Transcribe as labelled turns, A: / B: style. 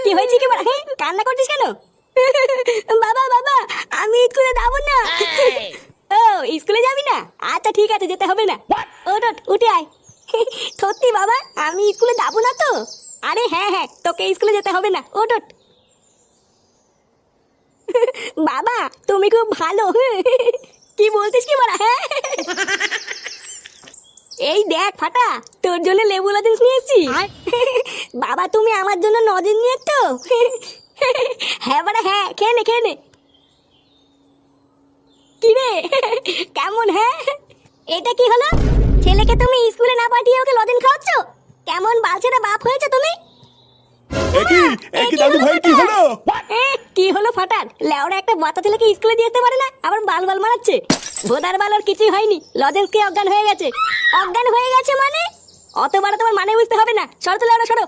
A: কি হয়েছে কি বড়? কান্না করছিস কেন? বাবা বাবা, আমি স্কুলে যাবো না। ও স্কুলে যাবি না? আচ্ছা ঠিক আছে, যেতে হবে না। ওঠ ওঠ, উঠে আয়। সত্যি বাবা, আমি স্কুলে যাবো না তো? আরে হ্যাঁ হ্যাঁ, তোকে স্কুলে যেতে হবে না, ওঠ ওঠ। বাবা তুমি খুব ভালো। কি বলতিস কি বড়া? হ্যাঁ এই দেখ ফাটা, তোর জন্য লেবু লজেন্স নিয়ে এসেছি। বাবা তুমি আমার জন্য লজেন্স নিয়ে তো? হ্যাঁ বাড়া হ্যাঁ, খেয়ে নে খেয়ে নে। কি রে কেমন? হ্যাঁ এটা কি হলো? ছেলেকে তুমি স্কুলে না পাঠিয়ে ওকে লজেন্স খাওয়াচ্ছ? কেমন বালছেরা বাপ হয়েছে তুমি?
B: একই একই দাদু ভাই কি হলো?
A: কি হলো ফাটার? লেওরা একটা বাচ্চা ছেলেকে স্কুলে দিয়ে আসতে পারে না, আবার বাল বাল মারাচ্ছে। ভোদার বাল ওর কিছুই হয়নি, লজেন্স খেয়ে অজ্ঞান হয়ে গেছে। অজ্ঞান হয়ে গেছে মানে? অত বড় তোমার মানে বুঝতে হবে না, সরো তো লেওরা সরো।